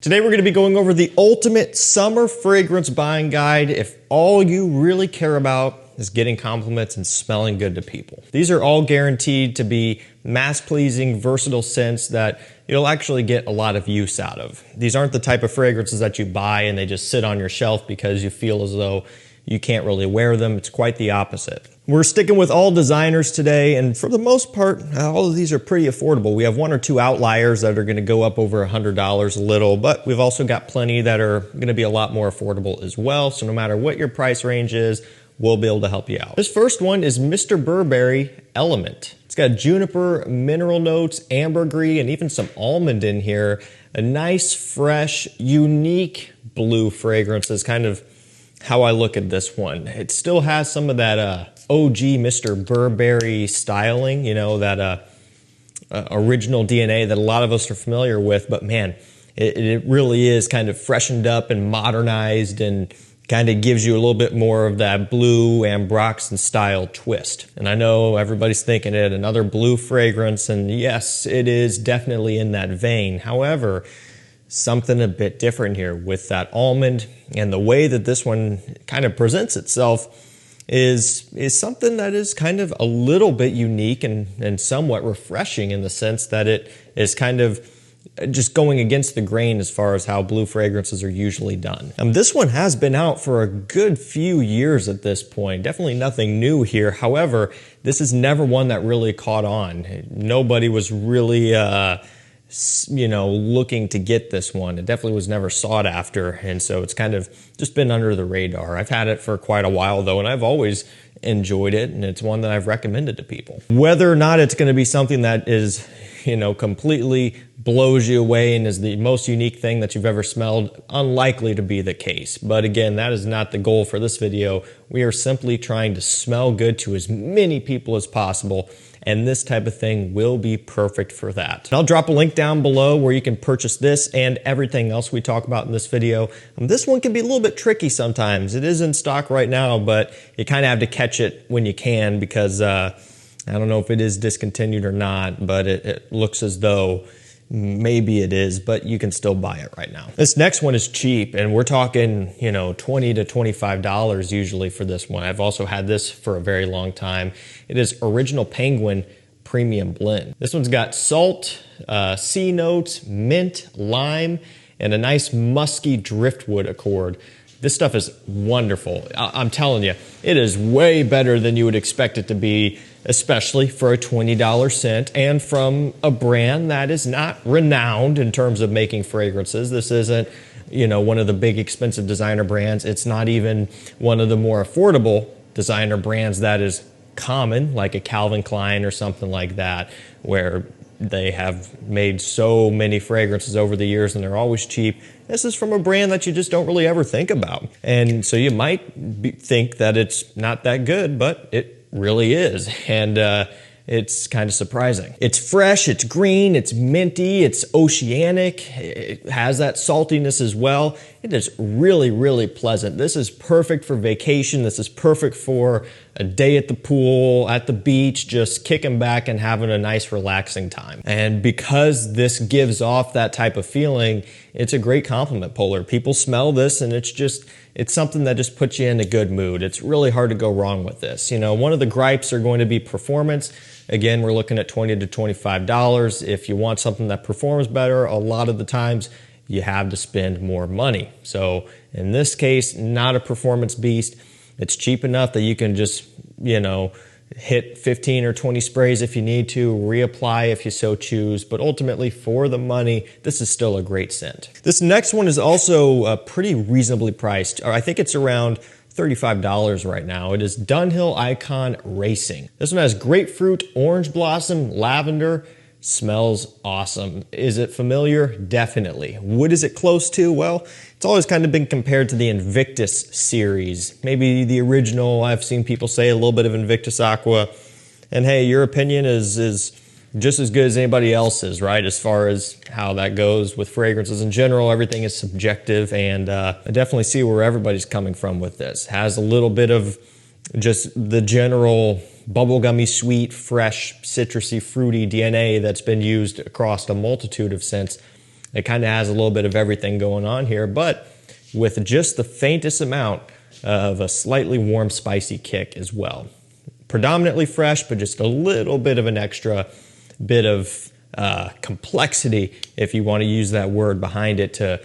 Today we're going to be going over the ultimate summer fragrance buying guide if all you really care about is getting compliments and smelling good to people. These are all guaranteed to be mass-pleasing, versatile scents that you'll actually get a lot of use out of. These aren't the type of fragrances that you buy and they just sit on your shelf because you feel as though you can't really wear them. It's quite the opposite. We're sticking with all designers today, and for the most part, all of these are pretty affordable. We have one or two outliers that are going to go up over $100 a little, but we've also got plenty that are going to be a lot more affordable as well. So no matter what your price range is, we'll be able to help you out. This first one is Mr. Burberry Element. It's got juniper, mineral notes, ambergris, and even some almond in here. A nice, fresh, unique blue fragrance is kind of how I look at this one. It still has some of that OG Mr. Burberry styling, you know, that original DNA that a lot of us are familiar with, but man, it really is kind of freshened up and modernized and kind of gives you a little bit more of that blue Ambroxan style twist. And I know everybody's thinking it, another blue fragrance, and yes, it is definitely in that vein. However, something a bit different here with that almond, and the way that this one kind of presents itself is something that is kind of a little bit unique and somewhat refreshing in the sense that it is kind of just going against the grain as far as how blue fragrances are usually done. This one has been out for a good few years at this point. Definitely nothing new here. However, this is never one that really caught on. Nobody was really looking to get this one. It definitely was never sought after, and so it's kind of just been under the radar. I've had it for quite a while though, and I've always enjoyed it, and it's one that I've recommended to people. Whether or not it's going to be something that is, completely blows you away and is the most unique thing that you've ever smelled, unlikely to be the case. But again, that is not the goal for this video. We are simply trying to smell good to as many people as possible, and this type of thing will be perfect for that. And I'll drop a link down below where you can purchase this and everything else we talk about in this video. This one can be a little bit tricky sometimes. It is in stock right now, but you kind of have to catch it when you can because I don't know if it is discontinued or not, but it looks as though maybe it is, but you can still buy it right now. This next one is cheap, and we're talking, $20 to $25 usually for this one. I've also had this for a very long time. It is Original Penguin Premium Blend. This one's got salt, sea notes, mint, lime, and a nice musky driftwood accord. This stuff is wonderful. I'm telling you, it is way better than you would expect it to be, especially for a $20 scent and from a brand that is not renowned in terms of making fragrances. This isn't, one of the big expensive designer brands. It's not even one of the more affordable designer brands that is common, like a Calvin Klein or something like that, where they have made so many fragrances over the years and they're always cheap. This is from a brand that you just don't really ever think about. And so you might think that it's not that good, but it really is. And it's kind of surprising. It's fresh, it's green, it's minty, it's oceanic. It has that saltiness as well. It is really, really pleasant. This is perfect for vacation. This is perfect for a day at the pool, at the beach, just kicking back and having a nice relaxing time. And because this gives off that type of feeling, it's a great compliment puller. People smell this and it's something that just puts you in a good mood. It's really hard to go wrong with this. One of the gripes are going to be performance. Again, we're looking at $20 to $25. If you want something that performs better, a lot of the times you have to spend more money. So in this case, not a performance beast. It's cheap enough that you can just, hit 15 or 20 sprays if you need to, reapply if you so choose, but ultimately for the money, this is still a great scent. This next one is also pretty reasonably priced. I think it's around $35 right now. It is Dunhill Icon Racing. This one has grapefruit, orange blossom, lavender. Smells awesome. Is it familiar? Definitely. What is it close to? Well, it's always kind of been compared to the Invictus series. Maybe the original. I've seen people say a little bit of Invictus Aqua. And hey, your opinion is just as good as anybody else's, right? As far as how that goes with fragrances in general, everything is subjective, and I definitely see where everybody's coming from with this. Has a little bit of just the general bubblegummy, sweet, fresh, citrusy, fruity DNA that's been used across a multitude of scents. It kind of has a little bit of everything going on here, but with just the faintest amount of a slightly warm, spicy kick as well. Predominantly fresh, but just a little bit of an extra bit of complexity, if you want to use that word, behind it to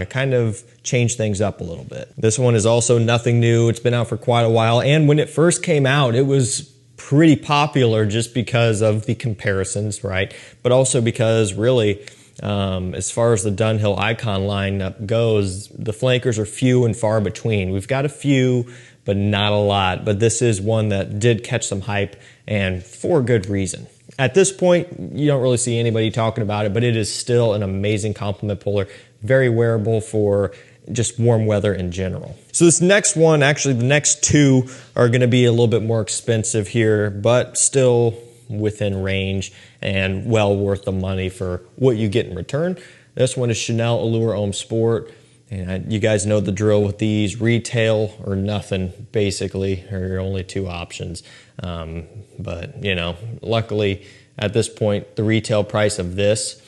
kind of change things up a little bit. This one is also nothing new. It's been out for quite a while, and when it first came out, it was pretty popular just because of the comparisons, right? But also because really, as far as the Dunhill icon lineup goes, the flankers are few and far between. We've got a few, but not a lot. But this is one that did catch some hype, and for good reason. At this point, you don't really see anybody talking about it, but it is still an amazing compliment puller. Very wearable for just warm weather in general. So this next one, actually the next two, are going to be a little bit more expensive here, but still within range and well worth the money for what you get in return. This one is Chanel Allure Homme Sport. And you guys know the drill with these. Retail or nothing, basically, are your only two options. But, you know, luckily at this point, the retail price of this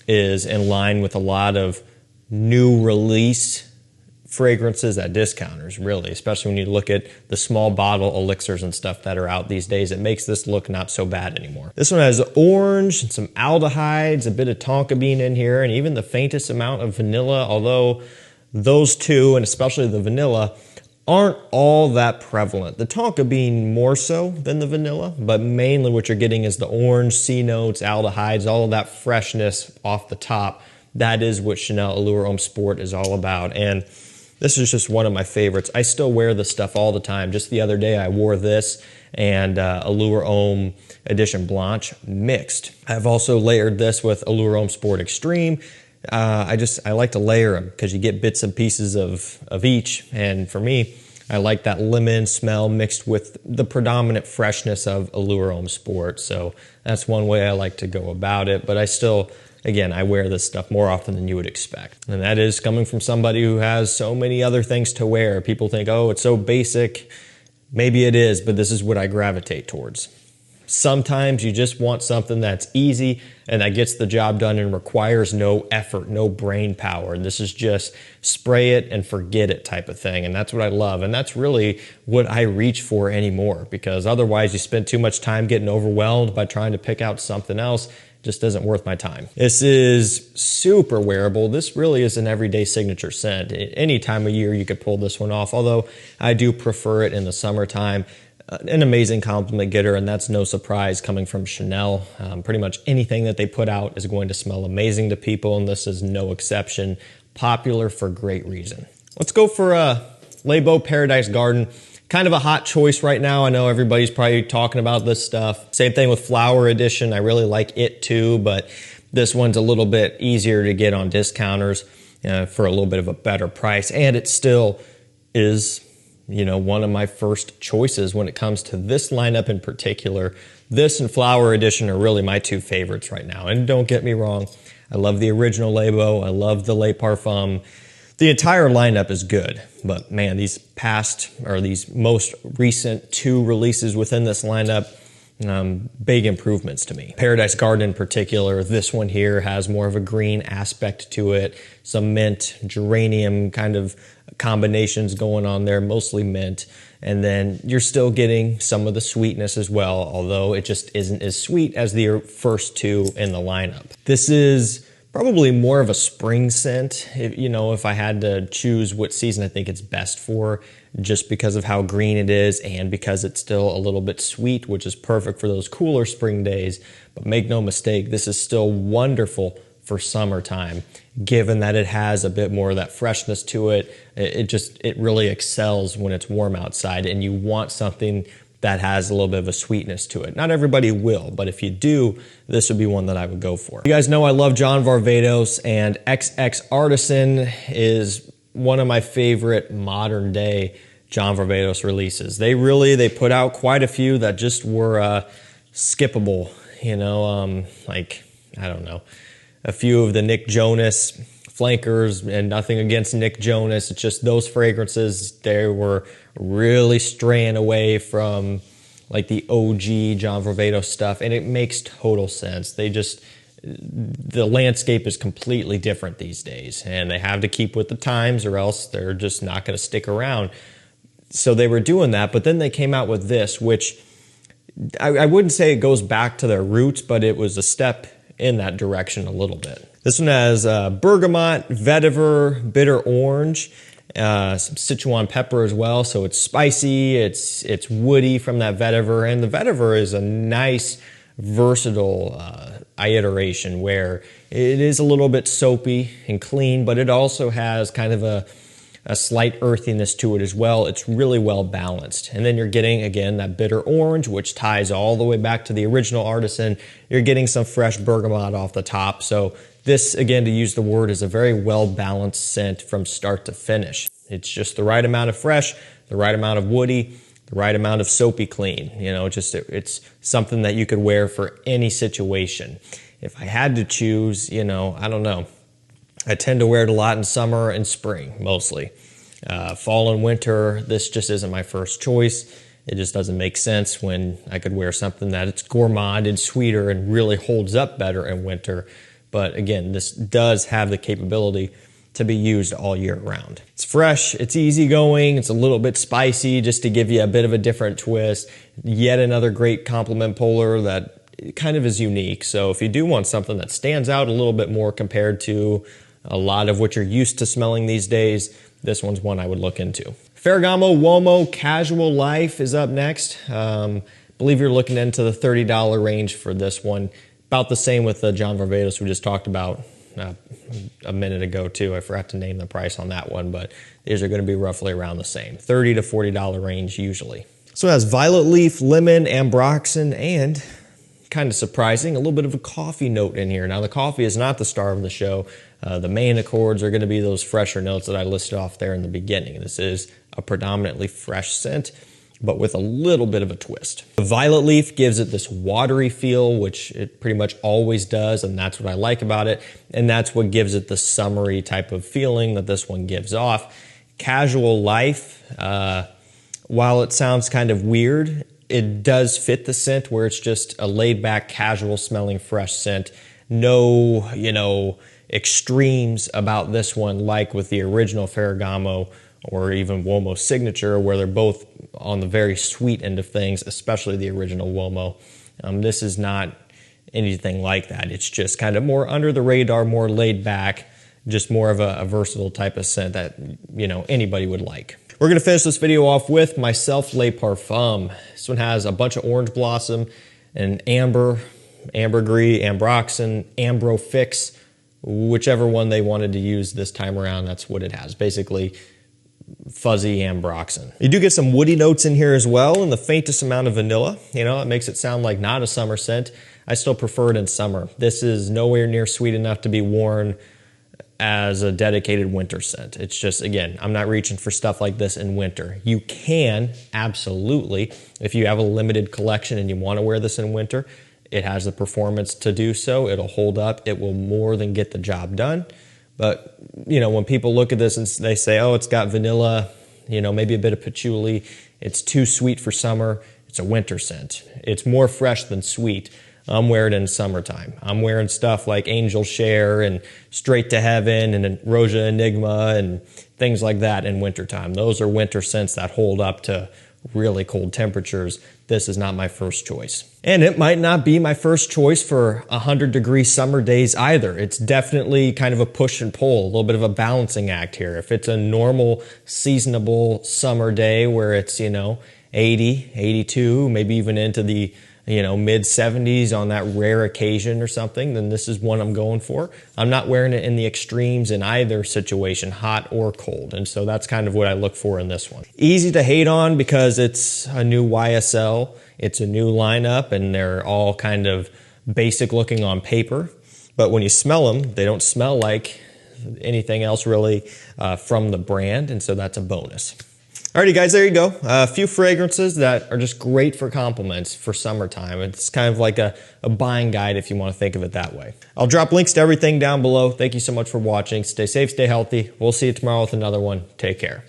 is in line with a lot of new release fragrances at discounters, really, especially when you look at the small bottle elixirs and stuff that are out these days. It makes this look not so bad anymore. This one has orange and some aldehydes, a bit of tonka bean in here, and even the faintest amount of vanilla, although those two, and especially the vanilla, aren't all that prevalent. The tonka bean more so than the vanilla, but mainly what you're getting is the orange, C notes, aldehydes, all of that freshness off the top. That is what Chanel Allure Homme Sport is all about. And this is just one of my favorites. I still wear this stuff all the time. Just the other day, I wore this and Allure Homme Edition Blanche mixed. I've also layered this with Allure Homme Sport Extreme. I like to layer them because you get bits and pieces of each. And for me, I like that lemon smell mixed with the predominant freshness of Allure Homme Sport. So that's one way I like to go about it. But I still, again, I wear this stuff more often than you would expect. And that is coming from somebody who has so many other things to wear. People think, oh, it's so basic. Maybe it is, but this is what I gravitate towards. Sometimes you just want something that's easy and that gets the job done and requires no effort, no brain power. And this is just spray it and forget it type of thing. And that's what I love. And that's really what I reach for anymore, because otherwise you spend too much time getting overwhelmed by trying to pick out something else. Just isn't worth my time. This is super wearable. This really is an everyday signature scent. Any time of year you could pull this one off, although I do prefer it in the summertime. An amazing compliment getter, and that's no surprise coming from Chanel. Pretty much anything that they put out is going to smell amazing to people, and this is no exception. Popular for great reason. Let's go for Le Beau Paradise Garden. Kind of a hot choice right now. I know everybody's probably talking about this stuff. Same thing with Flower Edition. I really like it too, but this one's a little bit easier to get on discounters for a little bit of a better price, and it still is, you know, one of my first choices when it comes to this lineup in particular. This and Flower Edition are really my two favorites right now. And don't get me wrong, I love the original Le Beau. I love the Le Parfum. The entire lineup is good, but man, these past, or these most recent two releases within this lineup, big improvements to me. Paradise Garden in particular, this one here has more of a green aspect to it, some mint, geranium kind of combinations going on there, mostly mint. And then you're still getting some of the sweetness as well, although it just isn't as sweet as the first two in the lineup. This is probably more of a spring scent, if I had to choose what season I think it's best for, just because of how green it is and because it's still a little bit sweet, which is perfect for those cooler spring days. But make no mistake, this is still wonderful for summertime, given that it has a bit more of that freshness to it. It really excels when it's warm outside, and you want something that has a little bit of a sweetness to it. Not everybody will, but if you do, this would be one that I would go for. You guys know I love John Varvatos, and XX Artisan is one of my favorite modern day John Varvatos releases. They put out quite a few that just were skippable, I don't know, a few of the Nick Jonas flankers, and nothing against Nick Jonas. It's just those fragrances, they were really straying away from like the OG John Varvatos stuff, and it makes total sense. the landscape is completely different these days, and they have to keep with the times or else they're just not going to stick around. So they were doing that, but then they came out with this, which I wouldn't say it goes back to their roots, but it was a step in that direction a little bit. This one has bergamot, vetiver, bitter orange, some Sichuan pepper as well. So it's spicy, it's woody from that vetiver, and the vetiver is a nice, versatile iteration where it is a little bit soapy and clean, but it also has kind of a slight earthiness to it as well. It's really well balanced. And then you're getting, again, that bitter orange, which ties all the way back to the original Artisan. You're getting some fresh bergamot off the top. So this, again, to use the word, is a very well balanced scent from start to finish. It's just the right amount of fresh, the right amount of woody, the right amount of soapy clean. You know, just it's something that you could wear for any situation. If I had to choose, you know, I don't know. I tend to wear it a lot in summer and spring, mostly. Fall and winter, this just isn't my first choice. It just doesn't make sense when I could wear something that it's gourmand and sweeter and really holds up better in winter. But again, this does have the capability to be used all year round. It's fresh, it's easygoing, it's a little bit spicy just to give you a bit of a different twist. Yet another great compliment puller that kind of is unique. So if you do want something that stands out a little bit more compared to a lot of what you're used to smelling these days, this one's one I would look into. Ferragamo Uomo Casual Life is up next. Believe you're looking into the $30 range for this one. About the same with the John Varvatos we just talked about a minute ago too. I forgot to name the price on that one, but these are going to be roughly around the same. $30 to $40 range usually. So it has violet leaf, lemon, ambroxan, and kind of surprising, a little bit of a coffee note in here. Now the coffee is not the star of the show. The main accords are going to be those fresher notes that I listed off there in the beginning. This is a predominantly fresh scent, but with a little bit of a twist. The violet leaf gives it this watery feel, which it pretty much always does, and that's what I like about it. And that's what gives it the summery type of feeling that this one gives off. Casual Life, while it sounds kind of weird, it does fit the scent where it's just a laid back, casual smelling, fresh scent. No, you know, extremes about this one like with the original Ferragamo or even Uomo Signature, where they're both on the very sweet end of things, especially the original Uomo. This is not anything like that. It's just kind of more under the radar, more laid back, just more of a versatile type of scent that, you know, anybody would like. We're going to finish this video off with Myslf Le Parfum. This one has a bunch of orange blossom and amber, ambergris, ambroxan, ambro fix, whichever one they wanted to use this time around, that's what it has. Basically, fuzzy ambroxan. You do get some woody notes in here as well, and the faintest amount of vanilla. You know, it makes it sound like not a summer scent. I still prefer it in summer. This is nowhere near sweet enough to be worn as a dedicated winter scent. It's just, again, I'm not reaching for stuff like this in winter. You can, absolutely, if you have a limited collection and you want to wear this in winter, it has the performance to do so. It'll hold up. It will more than get the job done. But, you know, when people look at this and they say, oh, it's got vanilla, you know, maybe a bit of patchouli, it's too sweet for summer, it's a winter scent. It's more fresh than sweet. I'm wearing it in summertime. I'm wearing stuff like Angel Share and Straight to Heaven and Roja Enigma and things like that in wintertime. Those are winter scents that hold up to really cold temperatures. This is not my first choice. And it might not be my first choice for 100-degree summer days either. It's definitely kind of a push and pull, a little bit of a balancing act here. If it's a normal, seasonable summer day where it's, you know, 80, 82, maybe even into the, you know, mid 70s on that rare occasion or something, then this is one I'm going for. I'm not wearing it in the extremes in either situation, hot or cold. And so that's kind of what I look for in this one. Easy to hate on because it's a new YSL. It's a new lineup and they're all kind of basic looking on paper. But when you smell them, they don't smell like anything else really from the brand. And so that's a bonus. Alrighty guys, there you go. A few fragrances that are just great for compliments for summertime. It's kind of like a buying guide if you want to think of it that way. I'll drop links to everything down below. Thank you so much for watching. Stay safe, stay healthy. We'll see you tomorrow with another one. Take care.